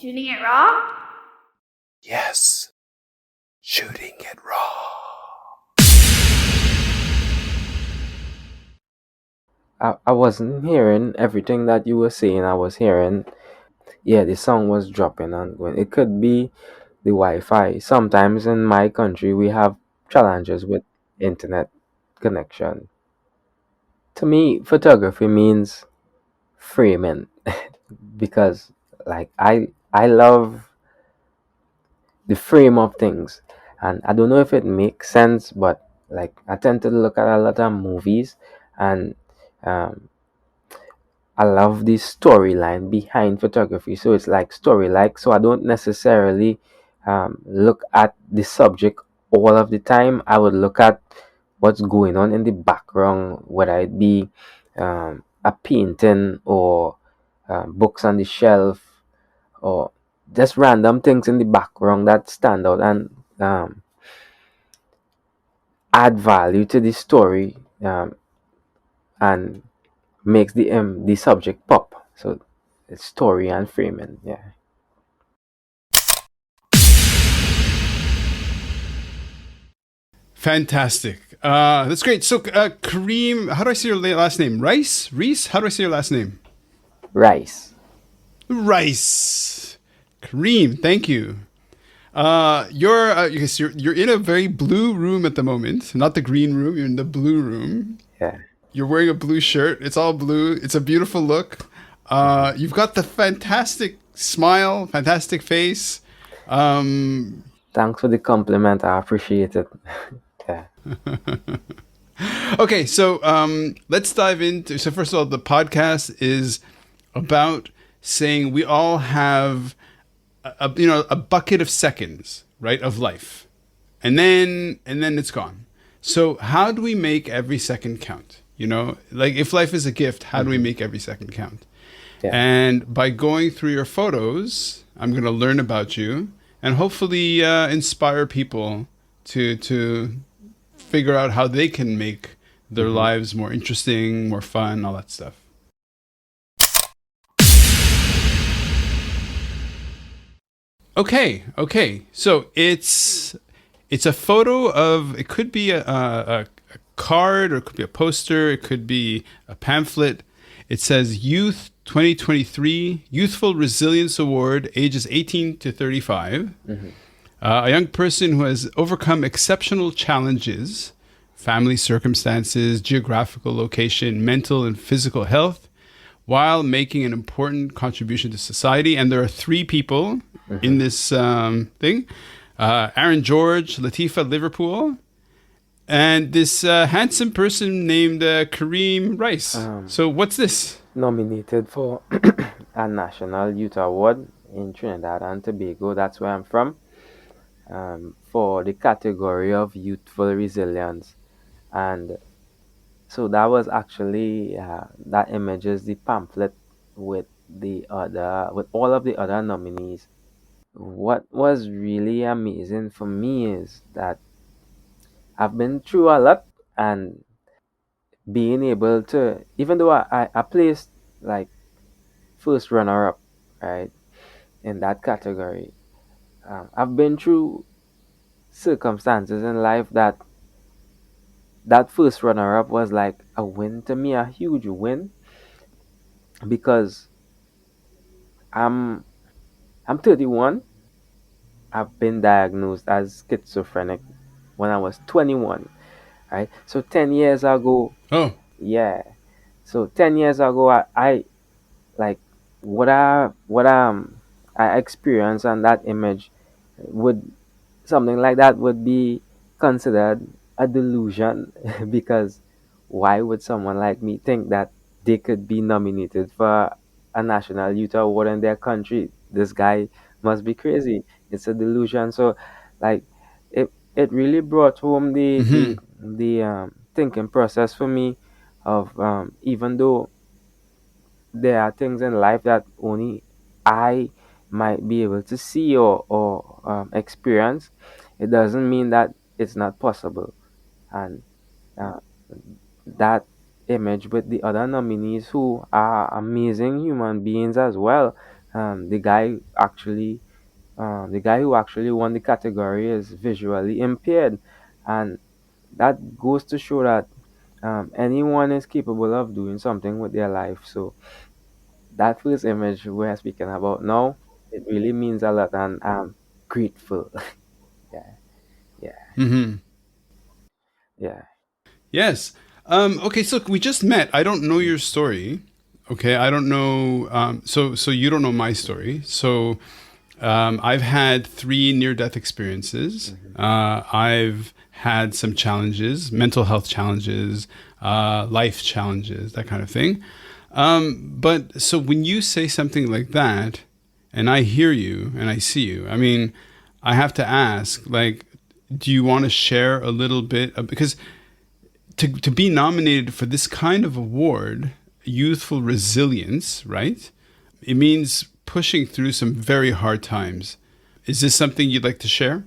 Shooting it raw? Yes, shooting it raw. I wasn't hearing everything that you were saying. I was hearing, yeah, the song was dropping and going. It could be the Wi-Fi. Sometimes in my country, we have challenges with internet connection. To me, photography means framing because, like, I love the frame of things, and I don't know if it makes sense, but like I tend to look at a lot of movies, and um, I love the storyline behind photography. So it's like story like. So I don't necessarily look at the subject all of the time. I would look at what's going on in the background, whether it be a painting or books on the shelf or just random things in the background that stand out and add value to the story, and makes the subject pop. So it's story and framing. Yeah. Fantastic. That's great. So, Kareem, how do I say your last name? Rice? Reese? How do I say your last name? Rice. Rice. Kareem, thank you. You're in a very blue room at the moment, not the green room. You're in the blue room. Yeah. You're wearing a blue shirt. It's all blue. It's a beautiful look. You've got the fantastic smile, fantastic face. Thanks for the compliment. I appreciate it. Yeah. Okay, so let's dive into. So first of all, the podcast is about saying we all have a bucket of seconds, right, of life, and then it's gone. So how do we make every second count? Like if life is a gift, how do we make every second count? Yeah. And by going through your photos, I'm going to learn about you and hopefully inspire people to figure out how they can make their lives more interesting, more fun, all that stuff. Okay. So it's a photo of, it could be a card, or it could be a poster, it could be a pamphlet. It says Youth 2023 Youthful Resilience Award, ages 18 to 35. A young person who has overcome exceptional challenges, family circumstances, geographical location, mental and physical health, while making an important contribution to society. And there are three people in this thing. Aaron George, Latifa Liverpool, and this handsome person named Kareem Rice. So what's this? Nominated for a National Youth Award in Trinidad and Tobago. That's where I'm from. For the category of youthful resilience. And so that was actually that image is the pamphlet with all of the other nominees. What was really amazing for me is that I've been through a lot, and being able to, even though I placed like first runner up, right, in that category, I've been through circumstances in life that first runner up was like a win to me, a huge win, because I'm I'm 31. I've been diagnosed as schizophrenic when I was 21, right? So 10 years ago, Oh, yeah. So 10 years ago, I like what I experienced, and that image would something like that would be considered a delusion because why would someone like me think that they could be nominated for a national youth award in their country? This guy must be crazy. It's a delusion. So like it really brought home the thinking process for me of even though there are things in life that only I might be able to see or experience, it doesn't mean that it's not possible. And uh, that image with the other nominees who are amazing human beings as well, The guy actually, the guy who actually won the category is visually impaired, and that goes to show that anyone is capable of doing something with their life. So that first image we're speaking about now, it really means a lot, and I'm grateful. Yeah, yeah, Hmm. yeah. Yes. Okay. So look, we just met. I don't know your story. Okay. I don't know. So you don't know my story. So I've had three near-death experiences. Mm-hmm. I've had some challenges, mental health challenges, life challenges, that kind of thing. But so when you say something like that, and I hear you and I see you, I mean, I have to ask, like, do you want to share a little bit of, because to be nominated for this kind of award, youthful resilience, right? It means pushing through some very hard times. Is this something you'd like to share?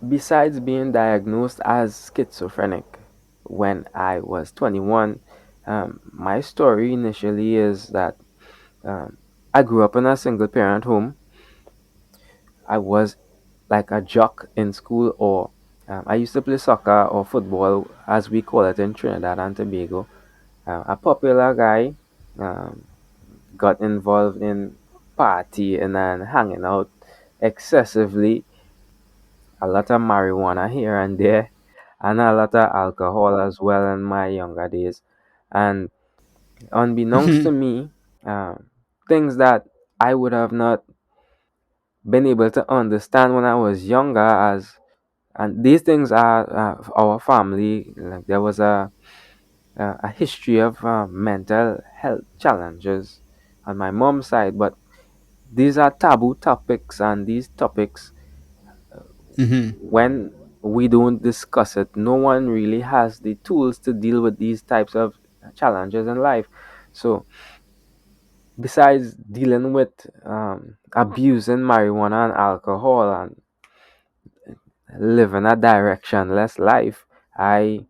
Besides being diagnosed as schizophrenic when I was 21, my story initially is that um, I grew up in a single parent home. I was like a jock in school, or I used to play soccer or football, as we call it in Trinidad and Tobago. A popular guy, um, got involved in partying and hanging out excessively, a lot of marijuana here and there, and a lot of alcohol as well in my younger days. And unbeknownst to me, things that I would have not been able to understand when I was younger, as and these things are our family. Like there was a history of mental health challenges on my mom's side, but these are taboo topics, and these topics, Mm-hmm. when we don't discuss it, no one really has the tools to deal with these types of challenges in life. So, besides dealing with abusing marijuana and alcohol and living a directionless life, I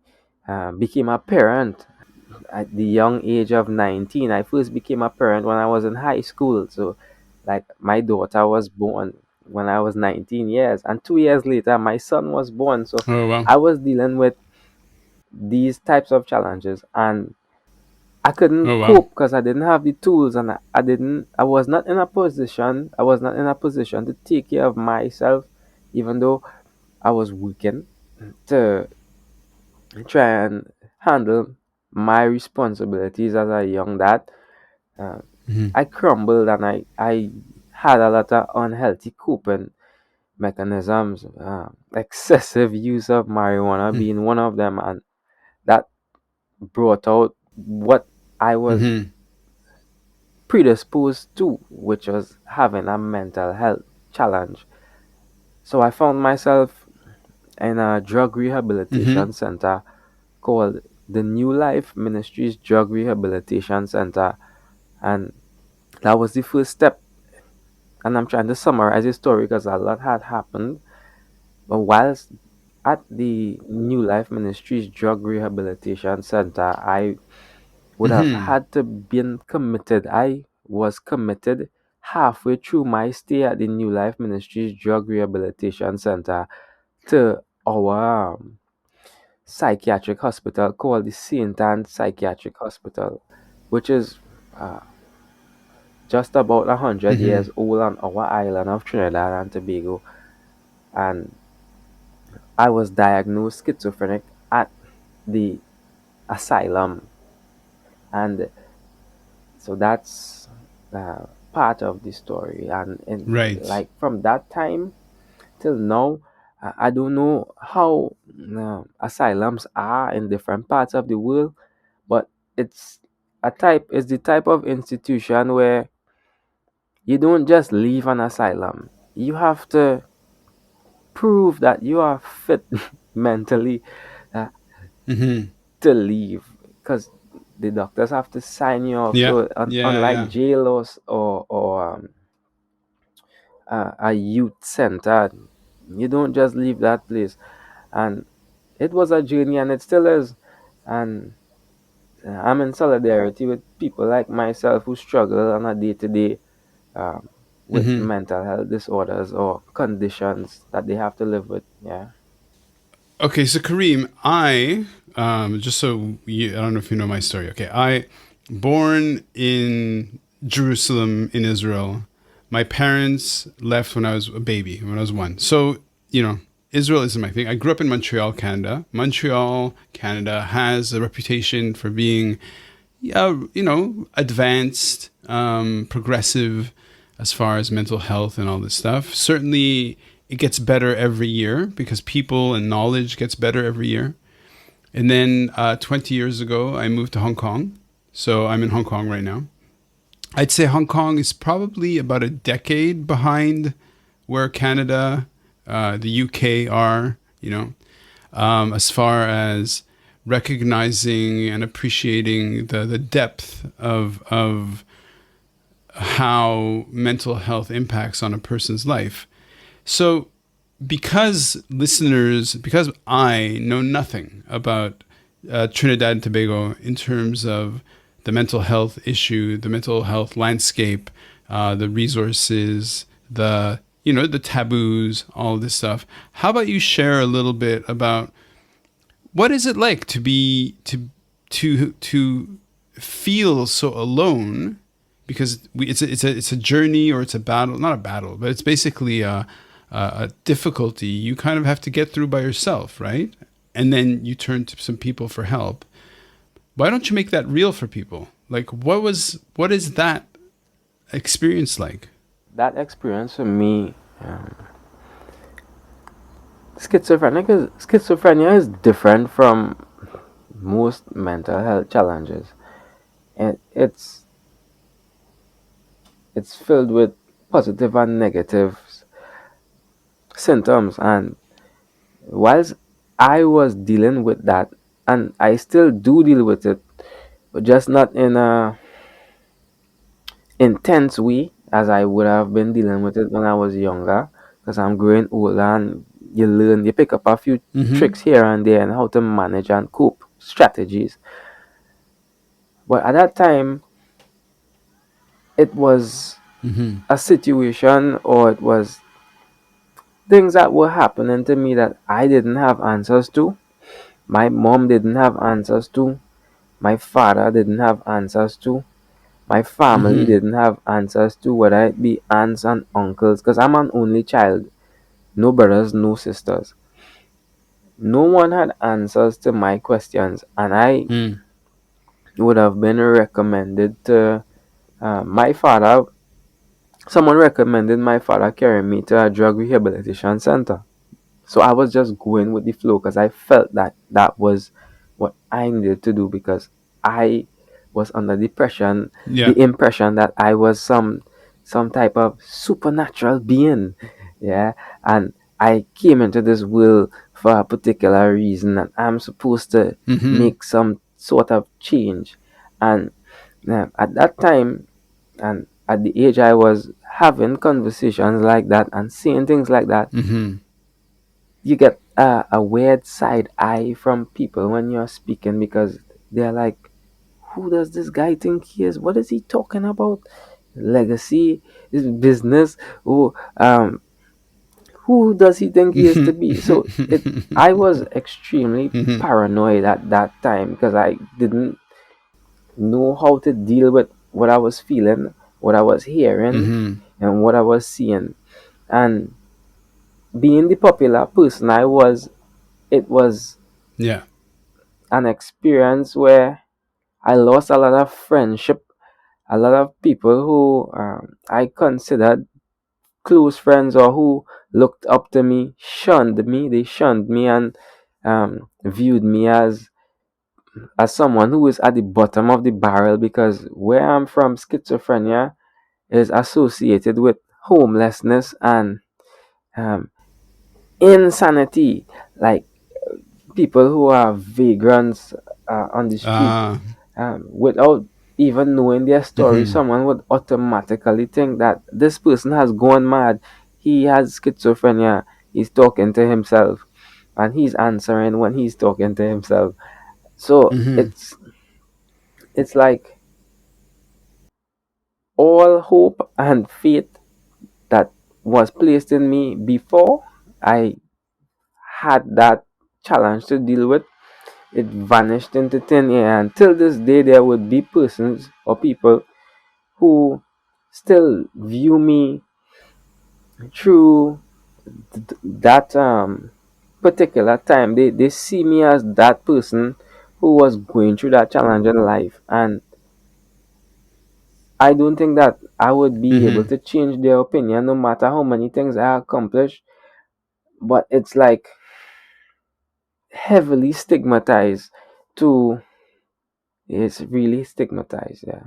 became a parent at the young age of 19. I first became a parent when I was in high school. So, like, my daughter was born when I was 19 years, and 2 years later, my son was born. So, Oh wow. I was dealing with these types of challenges, and I couldn't Oh wow. cope because I didn't have the tools, and I was not in a position, to take care of myself, even though I was working to try and handle my responsibilities as a young dad. Uh, Mm-hmm. I crumbled, and I had a lot of unhealthy coping mechanisms, excessive use of marijuana being one of them, and that brought out what I was Mm-hmm. predisposed to, which was having a mental health challenge. So I found myself in a drug Mm-hmm. rehabilitation center called the New Life Ministries Drug Rehabilitation Center, and that was the first step. And I'm trying to summarize the story because a lot had happened. But whilst at the New Life Ministries Drug Rehabilitation Center, I would have Mm-hmm. had to been committed. I was committed halfway through my stay at the New Life Ministries Drug Rehabilitation Center to our psychiatric hospital called the St. Anne Psychiatric Hospital, which is uh, just about 100 years Mm-hmm. old on our island of Trinidad and Tobago. And I was diagnosed schizophrenic at the asylum. And so that's part of the story. And Right. like from that time till now, I don't know how asylums are in different parts of the world, but it's it's the type of institution where you don't just leave an asylum. You have to prove that you are fit mentally uh, Mm-hmm. to leave, because the doctors have to sign you off. Yeah. So Yeah. unlike Yeah. jail or a youth center, you don't just leave that place. And it was a journey, and it still is. And I'm in solidarity with people like myself who struggle on a day to day with mental health disorders or conditions that they have to live with. Yeah. Okay, so Kareem, I just so you, I don't know if you know my story. Okay, I born in Jerusalem in Israel. My parents left when I was a baby, when I was one. So Israel isn't my thing. I grew up in Montreal, Canada. Montreal, Canada has a reputation for being, advanced, progressive as far as mental health and all this stuff. Certainly, it gets better every year because people and knowledge gets better every year. And then 20 years ago, I moved to Hong Kong. So I'm in Hong Kong right now. I'd say Hong Kong is probably about a decade behind where Canada, the UK are, as far as recognizing and appreciating the depth of how mental health impacts on a person's life. So because I know nothing about Trinidad and Tobago in terms of the mental health issue, the mental health landscape, the resources, the taboos, all of this stuff. How about you share a little bit about what is it like to be to feel so alone? Because it's a journey, or it's a battle, not a battle, but it's basically a difficulty you kind of have to get through by yourself, right? And then you turn to some people for help. Why don't you make that real for people? Like, what is that experience like? That experience for me, schizophrenia is different from most mental health challenges, and it's filled with positive and negative symptoms. And whilst I was dealing with that, and I still do deal with it, but just not in a intense way as I would have been dealing with it when I was younger, because I'm growing older and you pick up a few Mm-hmm. tricks here and there and how to manage and cope strategies. But at that time, it was Mm-hmm. a situation, or it was things that were happening to me that I didn't have answers to. My mom didn't have answers to. My father didn't have answers to. My family Mm-hmm. didn't have answers to, whether it be aunts and uncles, because I'm an only child. No brothers, no sisters. No one had answers to my questions, and I Mm. would have been recommended to my father. Someone recommended my father carry me to a drug rehabilitation center. So I was just going with the flow because I felt that that was what I needed to do, because I was under depression, Yeah. the impression that I was some type of supernatural being. Yeah. And I came into this world for a particular reason, and I'm supposed to Mm-hmm. make some sort of change. And at that time, and at the age I was having conversations like that and saying things like that, Mm-hmm. you get a weird side eye from people when you're speaking, because they're like, who does this guy think he is? What is he talking about? Legacy, his business. Oh, who does he think he is to be? So I was extremely Mm-hmm. paranoid at that time, because I didn't know how to deal with what I was feeling, what I was hearing, Mm-hmm. and what I was seeing. And being the popular person I was, it was Yeah. an experience where I lost a lot of friendship. A lot of people who I considered close friends, or who looked up to me, shunned me. They shunned me and viewed me as someone who is at the bottom of the barrel, because where I'm from, schizophrenia is associated with homelessness and um, insanity. Like people who are vagrants on the street, Uh, without even knowing their story, mm-hmm. someone would automatically think that this person has gone mad. He has schizophrenia. He's talking to himself, and he's answering when he's talking to himself. So Mm-hmm. it's like all hope and faith was placed in me before I had that challenge to deal with, it vanished into thin air. And till this day, there would be persons or people who still view me through that particular time. They see me as that person who was going through that challenge in life. And I don't think that I would be able Mm-hmm. to change their opinion no matter how many things I accomplish. But it's like heavily stigmatized to it's really stigmatized, yeah.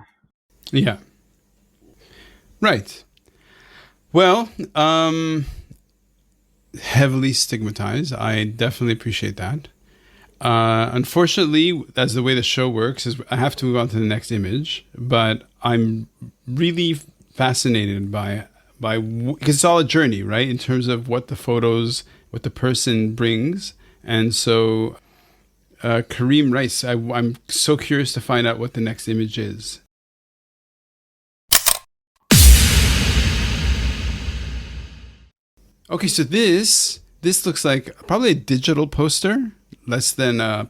Yeah. Right. Well, heavily stigmatized. I definitely appreciate that. Unfortunately, as the way the show works, is I have to move on to the next image. But I'm really fascinated by because it's all a journey, right? In terms of what the photos, what the person brings, and so Kareem Rice. I'm so curious to find out what the next image is. Okay, so this looks like probably a digital poster, less than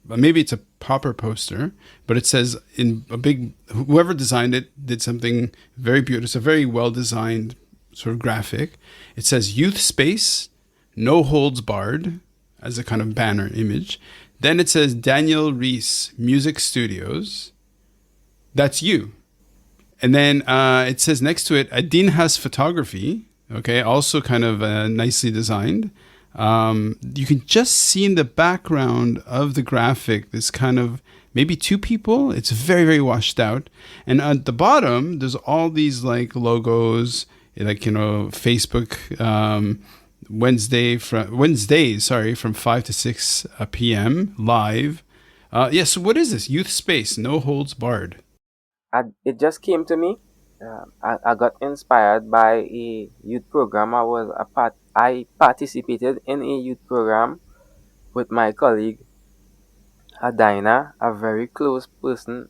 maybe it's a proper poster, but it says in a big whoever designed it did something very beautiful. It's a very well designed sort of graphic. It says youth space, no holds barred as a kind of banner image. Then it says Daniel Ryce Music Studios. That's you. And then it says next to it, Adin has photography. Okay, also kind of nicely designed. You can just see in the background of the graphic this kind of maybe two people. It's very, very washed out. And at the bottom, there's all these like logos, like, Facebook. Wednesdays, sorry, from 5 to 6 p.m. live. Yes, so what is this? Youth space, no holds barred. It just came to me. I got inspired by a youth program. I participated in a youth program with my colleague Adina, a very close person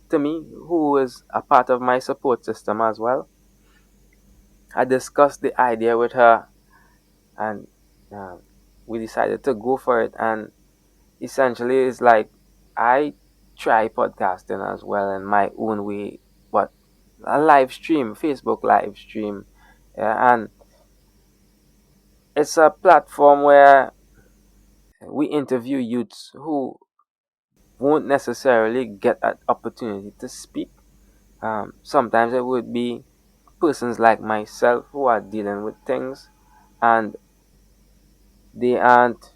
to me, who is a part of my support system as well. I discussed the idea with her, and uh, we decided to go for it. And essentially, it's like I try podcasting as well in my own way, but a live stream, Facebook live stream, yeah, and it's a platform where we interview youths who won't necessarily get an opportunity to speak. Sometimes it would be persons like myself who are dealing with things, and they aren't,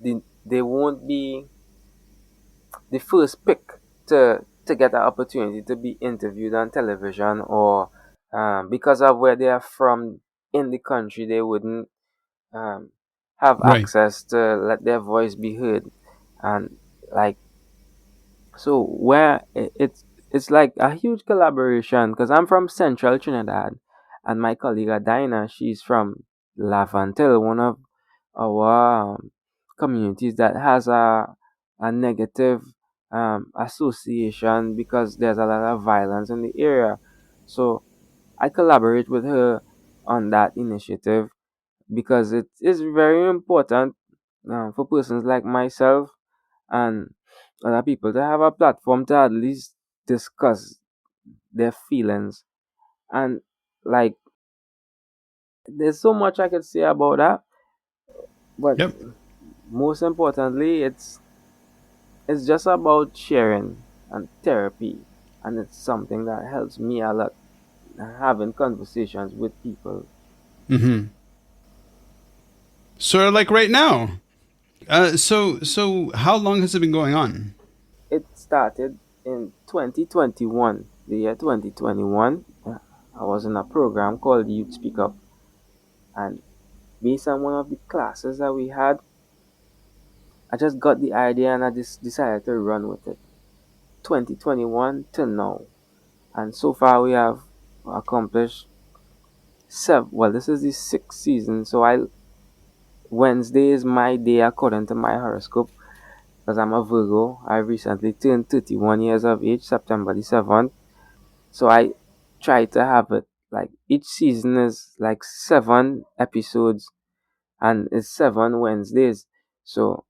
they won't be the first pick to get an opportunity to be interviewed on television, or because of where they are from in the country, they wouldn't um, have Right. access to let their voice be heard. And like, so where it's like a huge collaboration, because I'm from Central Trinidad, and my colleague Adina, she's from Lavantil, one of our communities that has a negative association because there's a lot of violence in the area. So I collaborate with her on that initiative because it is very important for persons like myself and other people to have a platform to at least discuss their feelings. And like, there's so much I could say about that, but Yep. most importantly, it's just about sharing and therapy, and it's something that helps me a lot, having conversations with people. Mm-hmm. Sort of like right now. So how long has it been going on? It started in 2021, the year 2021. I was in a program called Youth Speak Up, and based on one of the classes that we had, I just got the idea and I just decided to run with it. 2021 till now, and so far we have accomplished seven. Well, this is the sixth season, so I Wednesday is my day according to my horoscope because I'm a Virgo. I recently turned 31 years of age, September the 7th. So I try to have it like each season is like 7 episodes, and it's 7 Wednesdays. So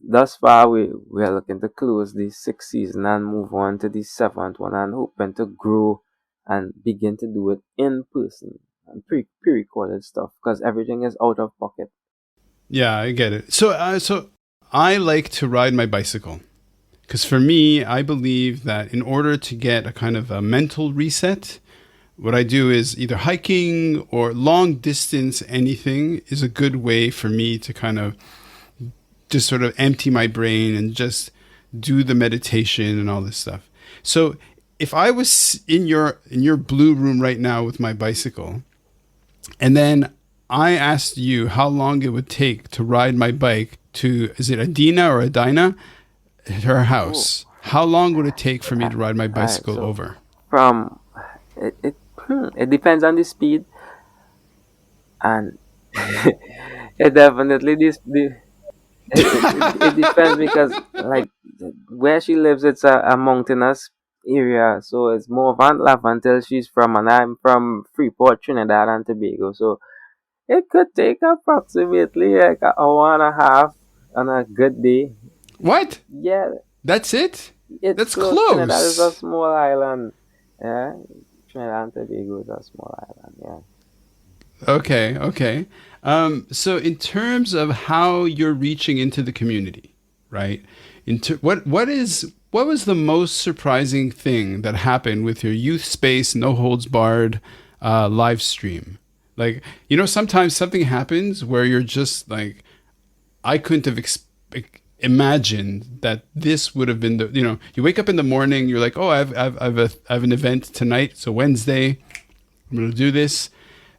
thus far, we are looking to close the 6th season and move on to the 7th one, and hoping to grow and begin to do it in person and pre-recorded stuff, because everything is out of pocket. Yeah, I get it. So I like to ride my bicycle because for me, I believe that in order to get a kind of a mental reset, what I do is either hiking or long distance anything is a good way for me to kind of just sort of empty my brain and just do the meditation and all this stuff. So if I was in your blue room right now with my bicycle, and then I asked you how long it would take to ride my bike to, is it Adina or Adina, her Oh, house, how long would it take for me uh, to ride my all right. bicycle So over? from it depends on the speed, and it definitely it depends, because like where she lives, it's a mountainous area, so it's more van laugh until she's from, and I'm from Freeport, Trinidad and Tobago. So it could take approximately like an hour and a half on a good day. What? Yeah, That's it? it's That's close. Trinidad is a close. small island. Yeah, Trinidad and Tobago is a small island. Yeah. Okay, okay. So in terms of how you're reaching into the community, right? Into what was the most surprising thing that happened with your youth space no holds barred live stream? Like, sometimes something happens where you're just like, I couldn't have imagined that this would have been you wake up in the morning, you're like, oh, I have an event tonight. It's a Wednesday. I'm going to do this.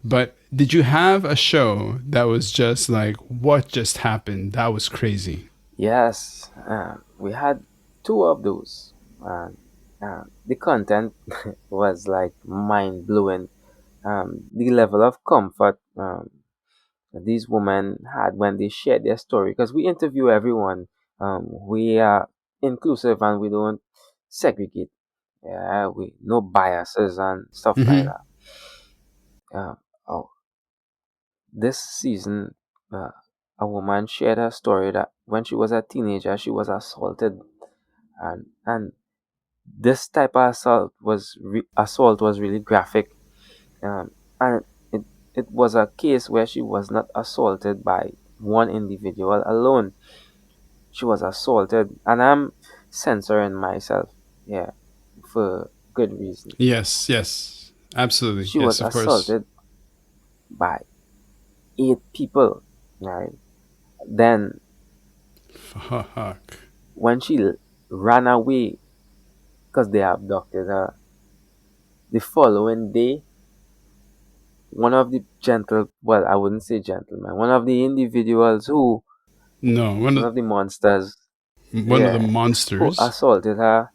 But did you have a show that was just like, what just happened? That was crazy. Yes, we had two of those. And the content was like mind blowing. The level of comfort that these women had when they shared their story, because we interview everyone. We are inclusive and we don't segregate. Yeah, we no biases and stuff like Hmm. that. Uh, oh, this season, uh, a woman shared her story that when she was a teenager, she was assaulted, and this type of assault was really graphic, and it was a case where she was not assaulted by one individual alone. She was assaulted, and I'm censoring myself, yeah, for good reason. Yes, yes, absolutely. She was Yes, of course. assaulted by 8 people, right? Then Fuck. when she ran away because they abducted her, the following day, one of the well, I wouldn't say gentlemen, one of the individuals No, one of the monsters, one of the yeah, who monsters. assaulted her,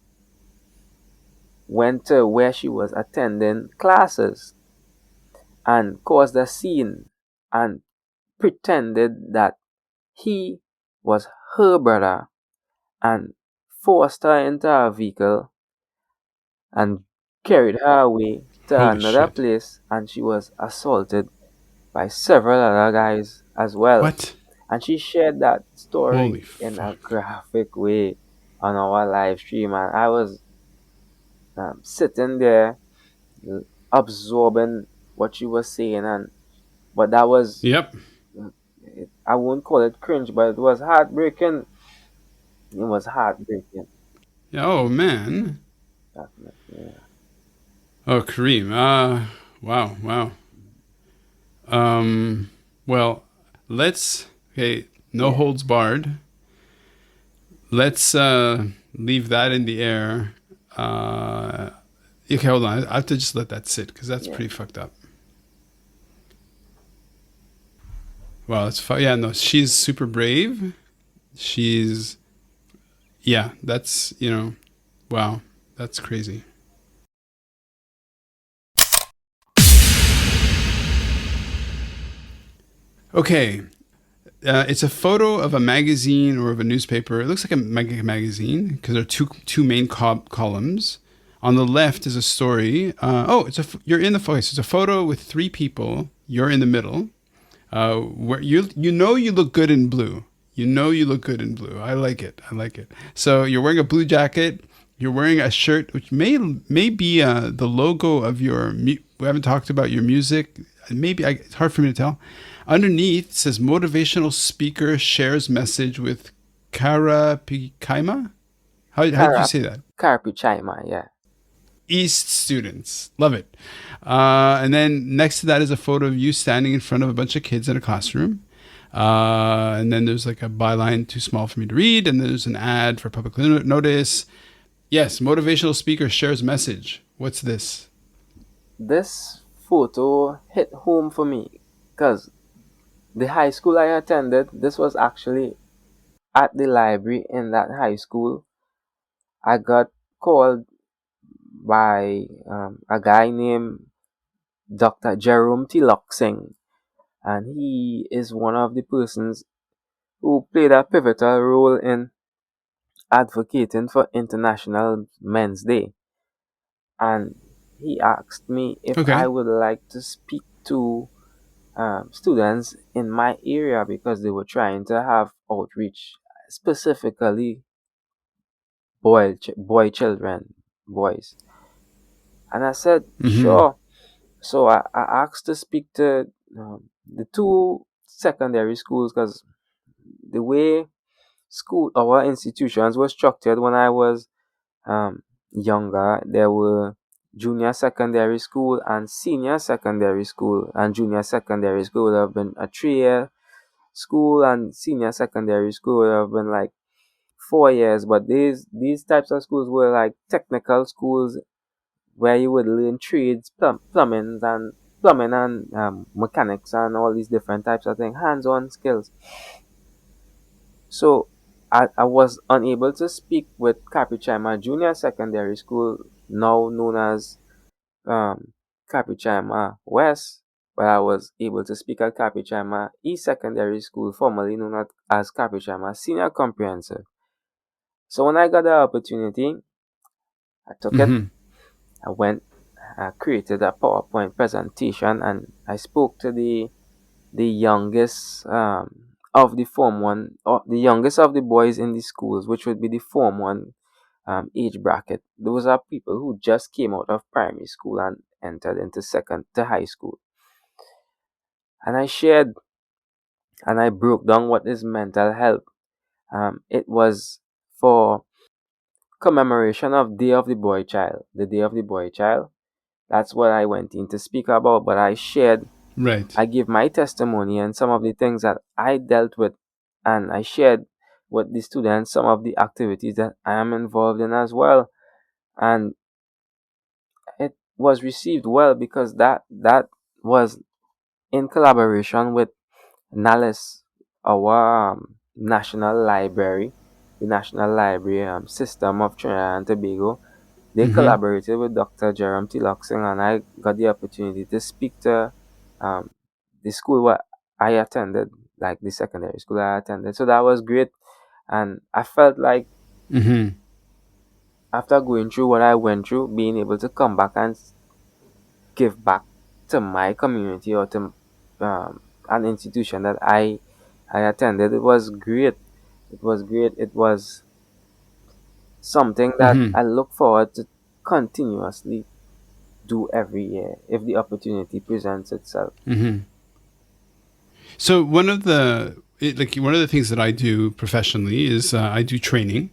went to where she was attending classes and caused a scene and pretended that he was her brother, and forced her into a vehicle and carried her away to Holy another shit. place, and she was assaulted by several other guys as well. What? And she shared that Holy story in a fuck. graphic way on our live stream, and I was sitting there absorbing what she was saying, and but that was Yep. I won't call it cringe, but it was heartbreaking. It was heartbreaking, Oh man. definitely. Yeah. Oh, Kareem. Wow, wow. Um, well, let's, okay, no Yeah. holds barred. Let's leave that in the air. Uh, okay, hold on. I have to just let that sit because that's Yeah. pretty fucked up. Wow, yeah, no, she's super brave. She's, yeah, that's, wow, that's crazy. Okay, it's a photo of a magazine or of a newspaper. It looks like a magazine because there are two main columns. On the left is a story. You're in the focus. It's a photo with three people. You're in the middle. Where you look good in blue. You know you look good in blue. I like it. I like it. So you're wearing a blue jacket. You're wearing a shirt which may be the logo of your. We haven't talked about your music. It's hard for me to tell. Underneath it says motivational speaker shares message with Kara Pikaima. How did you say that? Karapichaima, yeah. East students. Love it. And then next to that is a photo of you standing in front of a bunch of kids in a classroom. And then there's like a byline too small for me to read. And there's an ad for public notice. Yes, motivational speaker shares message. What's this? This photo hit home for me because the high school I attended, this was actually at the library in that high school. I got called by a guy named Dr. Jerome Tiloxing, and he is one of the persons who played a pivotal role in advocating for International Men's Day. And he asked me if I Okay. would like to speak to students in my area because they were trying to have outreach, specifically boys. And I said, Mm-hmm. sure. So I asked to speak to the two secondary schools because the way our institutions were structured when I was younger, there were junior secondary school and senior secondary school. And junior secondary school would have been a 3-year school, and senior secondary school would have been like 4 years. But these types of schools were like technical schools where you would learn trades, plumbing and mechanics and all these different types of things, hands-on skills. So I was unable to speak with Capichima Junior Secondary School, now known as Capichima West, but I was able to speak at Capichima East Secondary School, formerly known as Capichima Senior Comprehensive. So when I got the opportunity, I took it. Mm-hmm. I went, I created a PowerPoint presentation, and I spoke to the youngest of the Form 1, or the youngest of the boys in the schools, which would be the Form 1 age bracket. Those are people who just came out of primary school and entered into high school. And I shared and I broke down what is mental health. It was for commemoration of Day of the Boy Child, the Day of the Boy Child. That's what I went in to speak about, but Right. I gave my testimony and some of the things that I dealt with, and I shared with the students some of the activities that I am involved in as well. And it was received well because that was in collaboration with NALIS, our national library, the National Library system of Trinidad and Tobago. They Mm-hmm. collaborated with Dr. Jerome Tiloxing, and I got the opportunity to speak to um, the school where I attended, like the secondary school I attended. So that was great. And I felt like Mm-hmm. after going through what I went through, being able to come back and give back to my community or to an institution that I attended, it was great. It was great. It was something that Mm-hmm. I look forward to continuously do every year if the opportunity presents itself. Mm-hmm. So one of the things that I do professionally is I do training.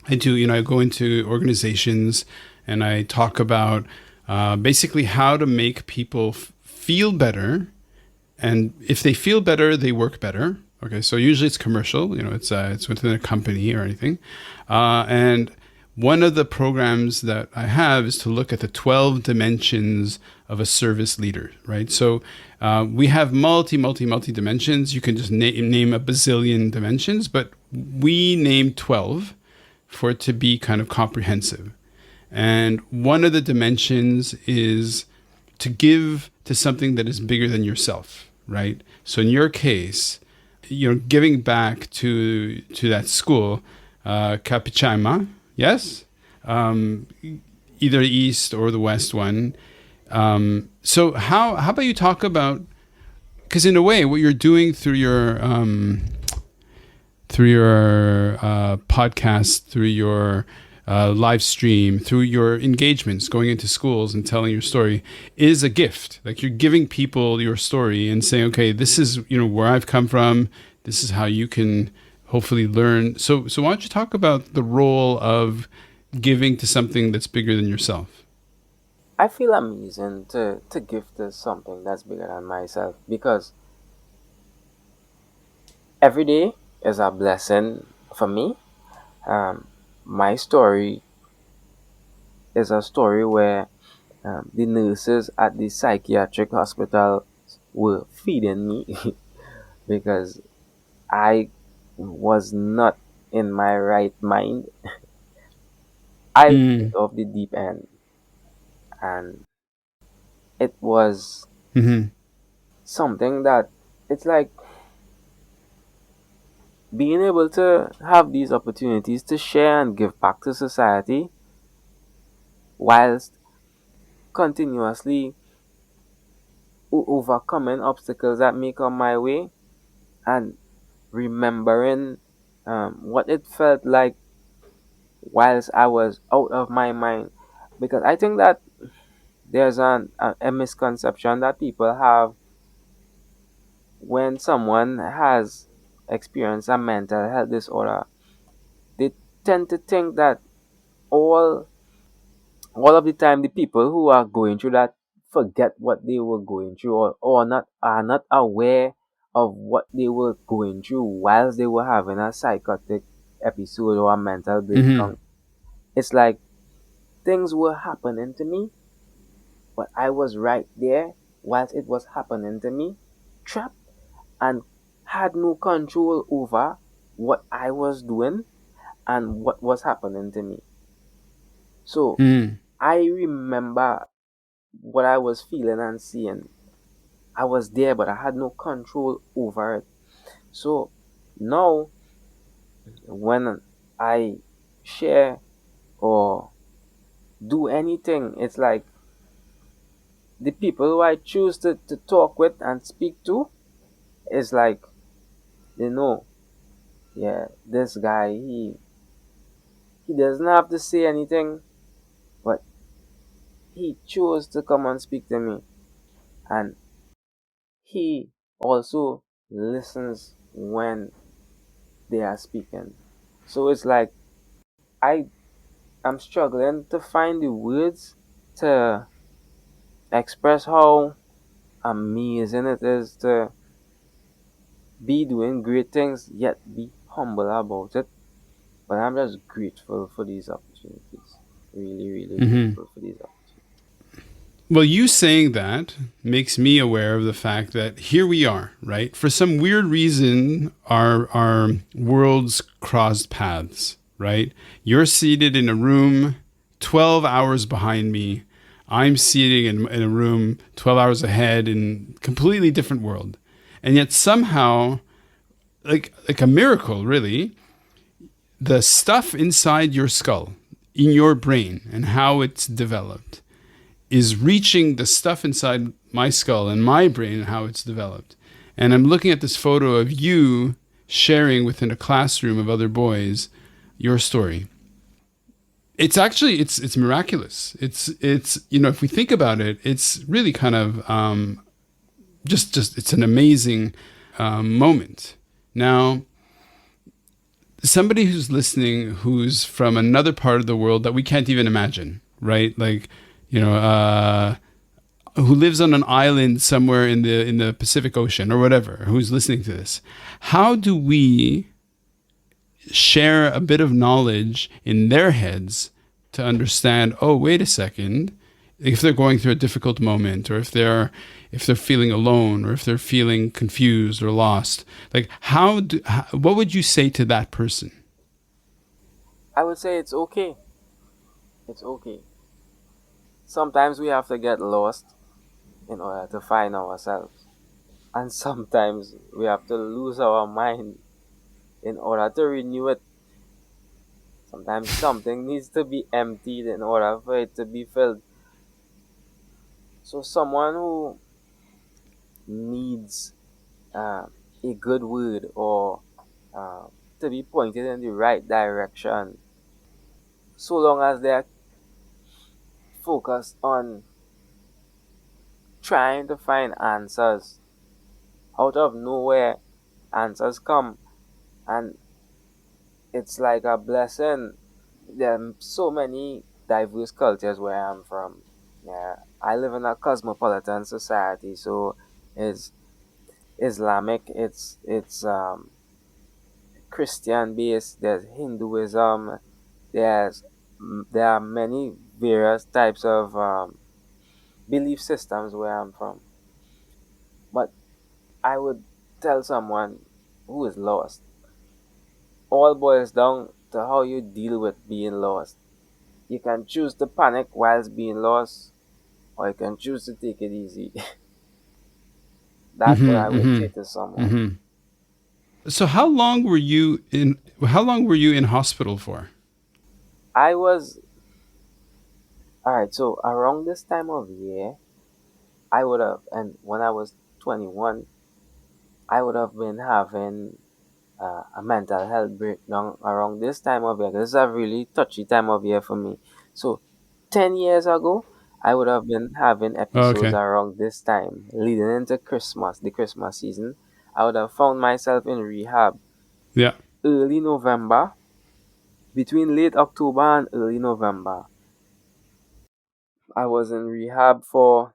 I go into organizations and I talk about basically how to make people feel better. And if they feel better, they work better. Okay, so usually it's commercial, it's within a company or anything. And one of the programs that I have is to look at the 12 dimensions of a service leader, right? So we have multi dimensions. You can just name a bazillion dimensions, but we name 12 for it to be kind of comprehensive. And one of the dimensions is to give to something that is bigger than yourself, right? So in your case, giving back to that school, Capichima, yes, either the east or the west one. So how about you talk about, because in a way what you're doing through your podcast, through your live stream, through your engagements, going into schools and telling your story, is a gift. Like, you're giving people your story and saying, okay, this is, where I've come from. This is how you can hopefully learn. So why don't you talk about the role of giving to something that's bigger than yourself? I feel amazing to give to something that's bigger than myself, because every day is a blessing for me. My story is a story where the nurses at the psychiatric hospital were feeding me because I was not in my right mind. I Mm. went off the deep end, and it was Mm-hmm. something that it's like being able to have these opportunities to share and give back to society whilst continuously overcoming obstacles that may come my way, and remembering what it felt like whilst I was out of my mind. Because I think that there's a misconception that people have when someone has experienced a mental health disorder. They tend to think that all all of the time the people who are going through that forget what they were going through, or not are not aware of what they were going through whilst they were having a psychotic episode or a mental Mm-hmm. breakdown. It's like things were happening to me, but I was right there whilst it was happening to me, trapped, and had no control over what I was doing and what was happening to me. So Mm. I remember what I was feeling and seeing. I was there, but I had no control over it. So now, when I share or do anything, it's like the people who I choose to talk with and speak to is like, they know, yeah, this guy, he doesn't have to say anything, but he chose to come and speak to me, and he also listens when they are speaking. So it's like I am struggling to find the words to express how amazing it is to be doing great things yet be humble about it. But I'm just grateful for these opportunities. Really, really Mm-hmm. grateful for these opportunities. Well, you saying that makes me aware of the fact that here we are, right? For some weird reason, our worlds crossed paths, right? You're seated in a room 12 hours behind me. I'm seated in a room 12 hours ahead in completely different world. And yet somehow, like a miracle, really, the stuff inside your skull, in your brain, and how it's developed is reaching the stuff inside my skull and my brain and how it's developed. And I'm looking at this photo of you sharing within a classroom of other boys your story. It's actually it's miraculous. It's if we think about it, it's really kind of just it's an amazing moment. Now, somebody who's listening who's from another part of the world that we can't even imagine, right? Like, who lives on an island somewhere in the Pacific Ocean or whatever, who's listening to this. How do we share a bit of knowledge in their heads to understand, oh, wait a second, if they're going through a difficult moment, or if they're feeling alone, or if they're feeling confused or lost, like what would you say to that person? I would say it's okay. It's okay. Sometimes we have to get lost in order to find ourselves. And sometimes we have to lose our mind in order to renew it. Sometimes something needs to be emptied in order for it to be filled. So someone who needs uh, a good word or uh, to be pointed in the right direction, so long as they're focused on trying to find answers out of nowhere, answers come, and it's like a blessing. There are so many diverse cultures where I'm from. Yeah, I live in a cosmopolitan society, so it's Islamic, it's Christian based, there's Hinduism, there's there are many various types of belief systems where I'm from. But I would tell someone who is lost, all boils down to how you deal with being lost. You can choose to panic whilst being lost, or you can choose to take it easy. That's what I would say to someone. So how long were you in hospital for? I was alright, so around this time of year, I would have, and when I was 21, I would have been having a mental health breakdown around this time of year. This is a really touchy time of year for me. So, 10 years ago, I would have been having Oh, episodes okay. around this time, leading into Christmas, the Christmas season. I would have found myself in rehab Yeah. early November, between late October and early November. I was in rehab for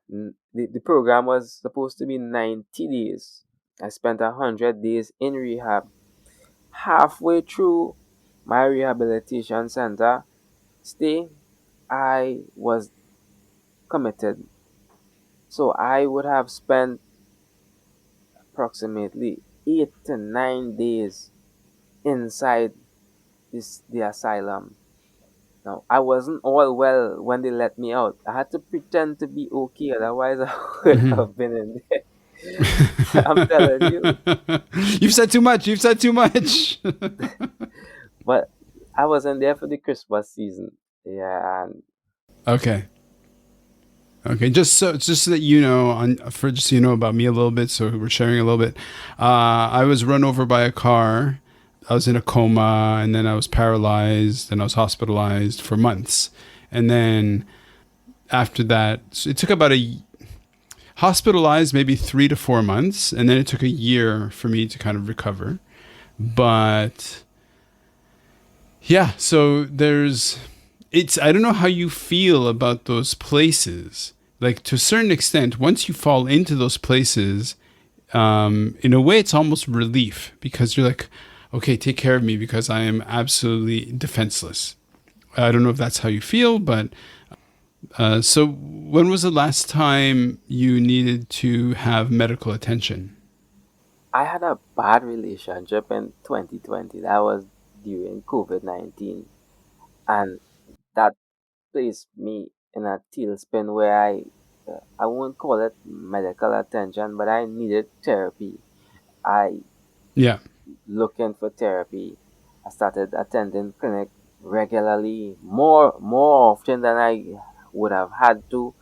the program was supposed to be 90 days. I spent 100 days in rehab. Halfway through my rehabilitation center stay, I was committed. So I would have spent approximately 8 to 9 days inside the asylum. Now I wasn't all well when they let me out. I had to pretend to be okay, otherwise I would have been in there. I'm telling you. You've said too much. You've said too much. But I wasn't there for the Christmas season. Yeah, and Okay. Okay. Just so that you know, for just so you know about me a little bit, so we're sharing a little bit. I was run over by a car. I was in a coma, and then I was paralyzed, and I was hospitalized for months, and then after that, so it took about hospitalized maybe 3 to 4 months, and then it took a year for me to kind of recover. But yeah, so I don't know how you feel about those places. Like, to a certain extent, once you fall into those places, in a way, it's almost relief because you're like, okay, take care of me because I am absolutely defenseless. I don't know if that's how you feel, but so when was the last time you needed to have medical attention? I had a bad relationship in 2020. That was during COVID-19. And that placed me in a tailspin where I won't call it medical attention, but I needed therapy. I Yeah. looking for therapy. I started attending clinic regularly, more often than I would have had to.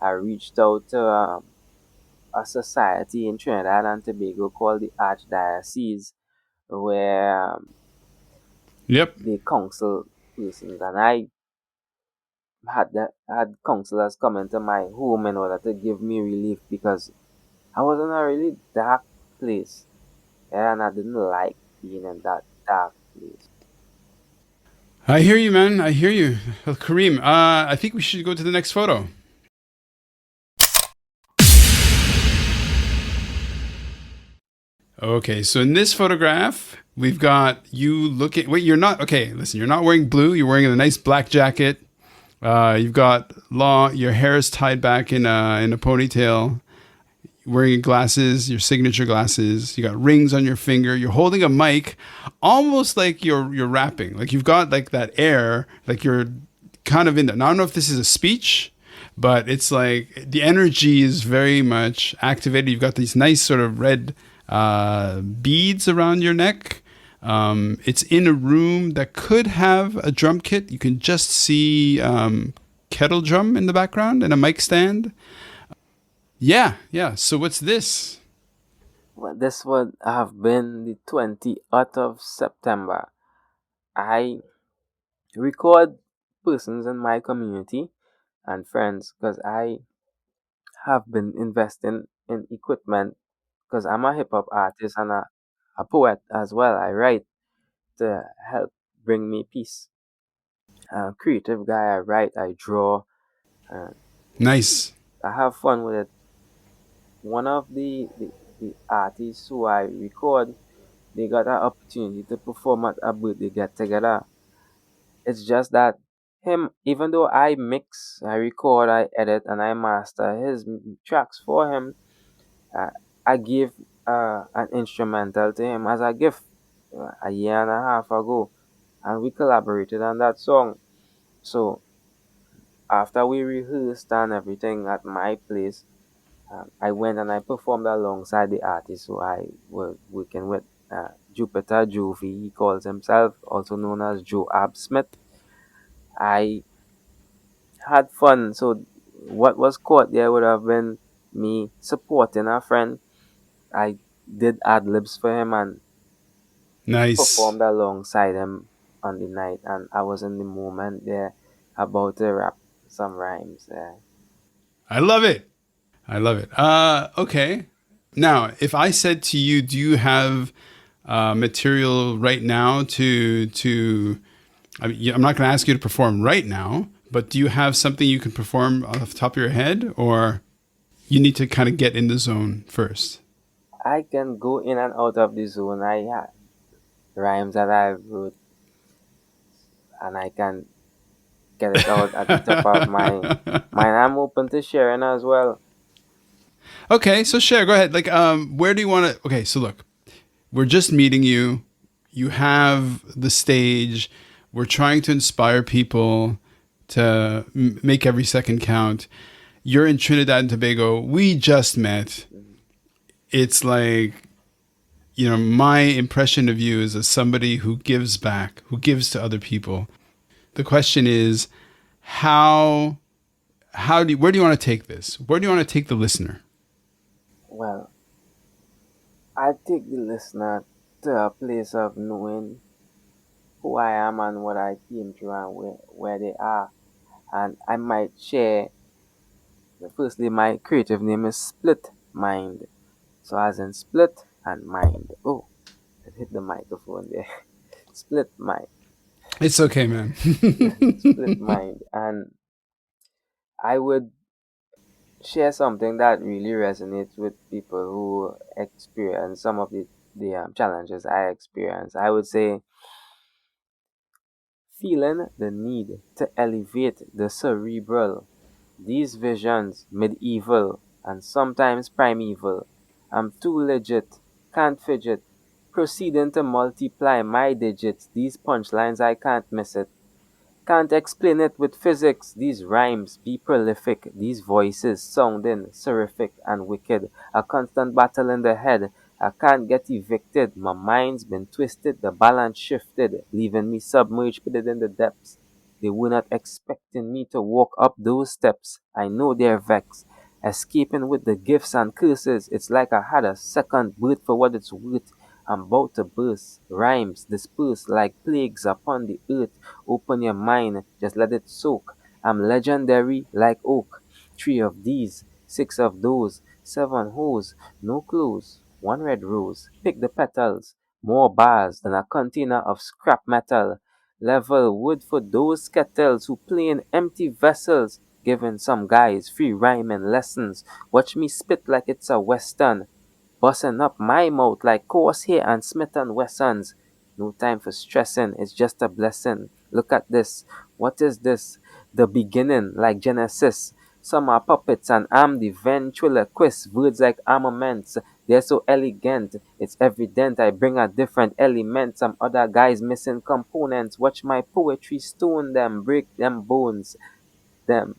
I reached out to a society in Trinidad and Tobago called the Archdiocese, where Yep. they counsel persons, and I had counselors come into my home in order to give me relief because I was in a really dark place, yeah, and I didn't like being in that dark place. I hear you, man. I hear you. Well, Kareem, I think we should go to the next photo. Okay, so in this photograph, we've got you looking. Wait, you're not. Okay, listen, you're not wearing blue. You're wearing a nice black jacket. You've got long. Your hair is tied back in a ponytail. You're wearing glasses, your signature glasses. You got rings on your finger. You're holding a mic, almost like you're rapping. Like you've got like that air, like you're kind of in there. Now, I don't know if this is a speech, but it's like the energy is very much activated. You've got these nice sort of red beads around your neck. It's in a room that could have a drum kit. You can just see kettle drum in the background and a mic stand. Yeah, yeah. So what's this? Well, this would have been the 20th of September. I record persons in my community and friends because I have been investing in equipment because I'm a hip hop artist and a poet as well. I write to help bring me peace. I'm a creative guy. I write, I draw, and Nice. I have fun with it. One of the artists who I record, they got an opportunity to perform at a birthday get together. It's just that him, even though I mix, I record, I edit, and I master his tracks for him, uh, I gave an instrumental to him as a gift a year and a half ago, and we collaborated on that song. So after we rehearsed and everything at my place, I went and I performed alongside the artist who I was working with, Jupiter Juvie. He calls himself, also known as Joe Ab Smith. I had fun. So what was caught there would have been me supporting a friend. I did ad libs for him and Nice. performed alongside him on the night, and I was in the moment there about to rap some rhymes. I love it. I love it. Okay. Now, if I said to you, do you have material right now to? I mean, I'm not going to ask you to perform right now, but do you have something you can perform off the top of your head, or you need to kind of get in the zone first? I can go in and out of the zone. I had rhymes that I wrote, and I can get it out at the top of my mind. I'm open to sharing as well. Okay, so share. Go ahead. Like, where do you want to? Okay, so look, we're just meeting you. You have the stage. We're trying to inspire people to make every second count. You're in Trinidad and Tobago. We just met. It's like, my impression of you is as somebody who gives back, who gives to other people. The question is, how where do you want to take this? Where do you want to take the listener? Well, I take the listener to a place of knowing who I am and what I came through and where they are. And I might share, firstly, my creative name is Split Mind. So as in split and mind. Oh, it hit the microphone there. Split mind. It's okay, man. Split mind. And I would share something that really resonates with people who experience some of the challenges I experience. I would say feeling the need to elevate the cerebral, these visions, medieval and sometimes primeval. I'm too legit, can't fidget, proceeding to multiply my digits, these punchlines I can't miss it. Can't explain it with physics. These rhymes be prolific. These voices sounding seraphic and wicked. A constant battle in the head. I can't get evicted. My mind's been twisted. The balance shifted, leaving me submerged within the depths. They were not expecting me to walk up those steps. I know they're vexed. Escaping with the gifts and curses. It's like I had a second birth for what it's worth. I'm about to burst. Rhymes disperse like plagues upon the earth. Open your mind, just let it soak. I'm legendary like oak. Three of these, six of those, seven hoes, no clothes, one red rose. Pick the petals, more bars than a container of scrap metal. Level wood for those kettles who play in empty vessels. Giving some guys free rhyming lessons. Watch me spit like it's a western. Bustin' up my mouth like Corsair and Smith and Wessons. No time for stressing, it's just a blessing. Look at this. What is this? The beginning, like Genesis. Some are puppets and I'm the ventriloquist. Words like armaments, they're so elegant. It's evident I bring a different element. Some other guys missing components. Watch my poetry stone them, break them bones, them.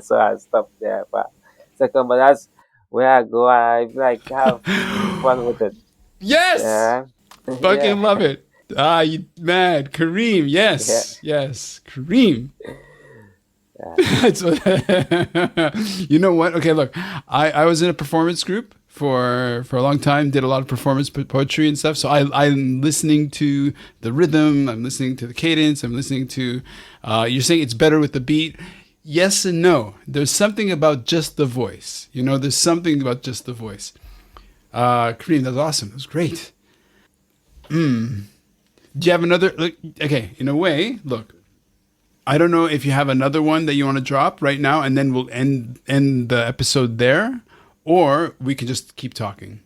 So I stopped there, but second, but that's where I go. I like have fun with it. Yes. Yeah. Fucking Yeah, love it. Ah, you mad. Kareem, yeah, yes, yes. Kareem. yeah. So, you know what? Okay, look, I was in a performance group for a long time. Did a lot of performance poetry and stuff. So I'm listening to the rhythm. I'm listening to the cadence. I'm listening to. You're saying it's better with the beat. Yes and no. There's something about just the voice. You know, there's something about just the voice. Kareem, that's awesome. That was great. Do you have another? Look, okay, in a way, look. I don't know if you have another one that you want to drop right now, and then we'll end the episode there, or we can just keep talking.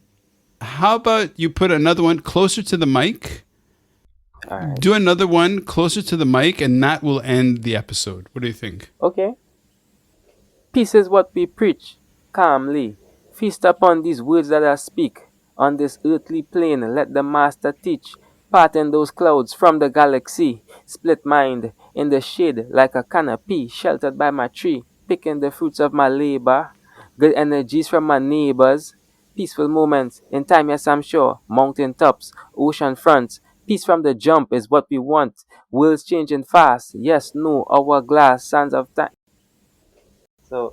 How about you put another one closer to the mic? All right. Do another one closer to the mic, and that will end the episode. What do you think? Okay. Peace is what we preach, calmly. Feast upon these words that I speak. On this earthly plane, let the Master teach. Parting those clouds from the galaxy. Split mind in the shade like a canopy, sheltered by my tree. Picking the fruits of my labor. Good energies from my neighbors. Peaceful moments in time, yes, I'm sure. Mountain tops, ocean fronts. Peace from the jump is what we want. World's changing fast. Yes, no, hourglass, sands of time. So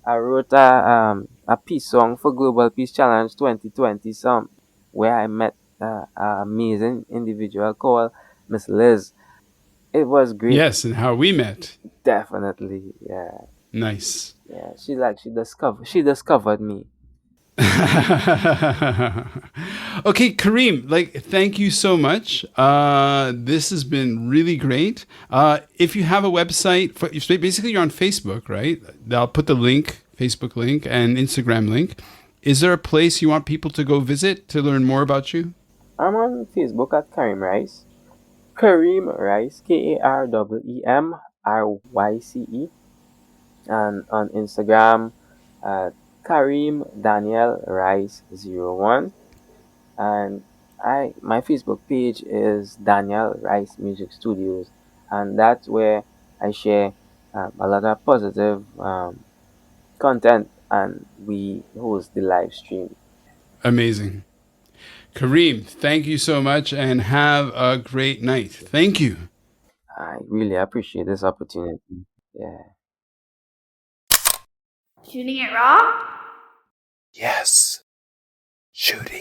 I wrote a peace song for Global Peace Challenge 2020 where I met an amazing individual called Miss Liz. It was great, Yes, and how we met. definitely. Yeah, Nice. yeah. She discovered me. Okay, Kareem, like thank you so much. This has been really great. If you have a website, basically you're on Facebook, right? I'll put the link, Facebook link and Instagram link. Is there a place you want people to go visit to learn more about you? I'm on Facebook at Kareem Rice. Kareem Rice, Kareemryce, and on Instagram at Kareem Daniel Ryce 01. And my Facebook page is Daniel Rice Music Studios, and that's where I share a lot of positive content, and we host the live stream. Amazing. Kareem, thank you so much and have a great night. Thank you. I really appreciate this opportunity. Yeah. Shooting it raw? Yes. Shooting